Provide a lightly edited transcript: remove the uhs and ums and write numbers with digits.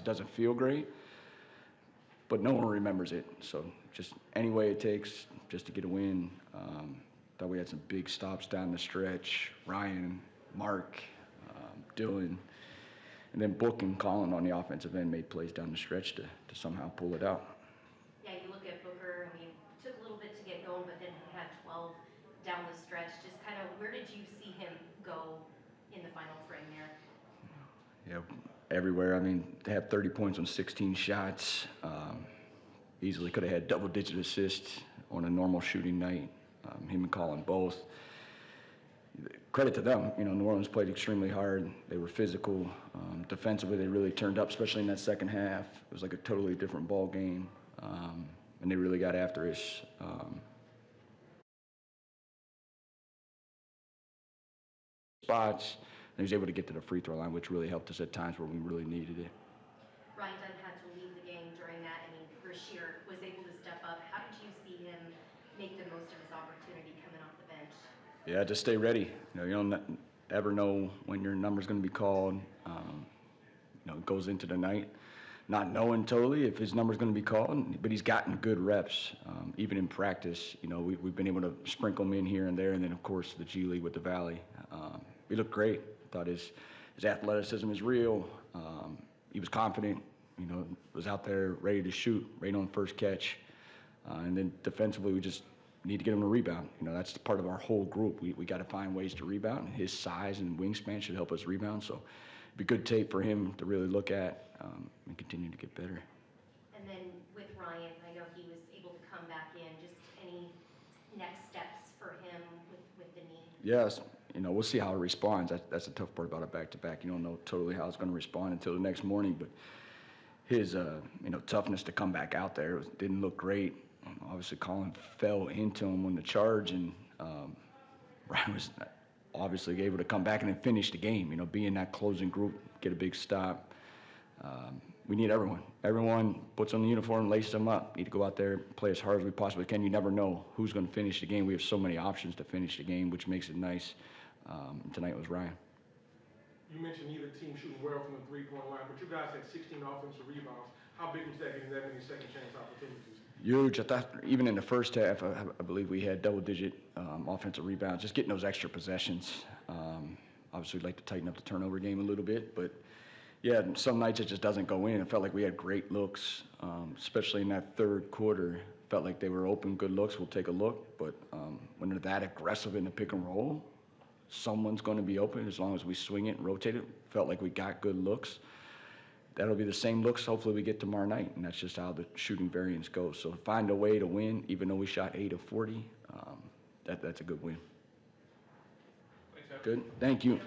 doesn't feel great, but no one remembers it. So just any way it takes just to get a win. Thought we had some big stops down the stretch. Ryan, Mark, Dylan, and then Book and Colin on the offensive end made plays down the stretch to somehow pull it out. Yeah, you look at Booker, I mean, took a little bit to get going, but then he had 12 down the stretch. Just kind of, where did you see him go in the final frame there? Yeah, everywhere. I mean, to have 30 points on 16 shots, easily could have had double-digit assists on a normal shooting night. Him and Colin both. Credit to them. You know, New Orleans played extremely hard. They were physical. Defensively, they really turned up, especially in that second half. It was like a totally different ball game, and they really got after us. Spots. And he was able to get to the free throw line, which really helped us at times where we really needed it. Ryan Dunn had to leave the game during that. I mean, Rasheer was able to step up. How did you see him make the most of his opportunity coming off the bench? Yeah, just stay ready. You don't ever know when your number's going to be called. It goes into the night not knowing totally if his number's going to be called, but he's gotten good reps, even in practice. We've been able to sprinkle him in here and there, and then, of course, the G League with the Valley. He looked great. Thought his athleticism is real. He was confident, was out there ready to shoot, right on first catch. And then defensively, we just need to get him to rebound. That's the part of our whole group. We got to find ways to rebound. His size and wingspan should help us rebound. So it'd be good tape for him to really look at and continue to get better. And then with Ryan, I know he was able to come back in. Just any next steps for him with the knee? Yes. We'll see how it responds. That's the tough part about a back-to-back. You don't know totally how it's going to respond until the next morning. But his, toughness to come back out there didn't look great. Obviously, Colin fell into him on the charge, and Ryan was obviously able to come back and then finish the game. Be in that closing group, get a big stop. We need everyone. Everyone puts on the uniform, laces them up. Need to go out there, play as hard as we possibly can. You never know who's going to finish the game. We have so many options to finish the game, which makes it nice. Tonight was Ryan. You mentioned neither team shooting well from the three-point line, but you guys had 16 offensive rebounds. How big was that, getting that many second chance opportunities? Huge. I thought even in the first half, I believe we had double-digit offensive rebounds, just getting those extra possessions. Obviously, we'd like to tighten up the turnover game a little bit, but yeah, some nights it just doesn't go in. It felt like we had great looks, especially in that third quarter. Felt like they were open, good looks. We'll take a look, but when they're that aggressive in the pick and roll, someone's going to be open as long as we swing it and rotate it. Felt like we got good looks. That'll be the same looks hopefully we get tomorrow night, and that's just how the shooting variance goes. So find a way to win, even though we shot 8 of 40, that's a good win. Thanks, good. Thank you.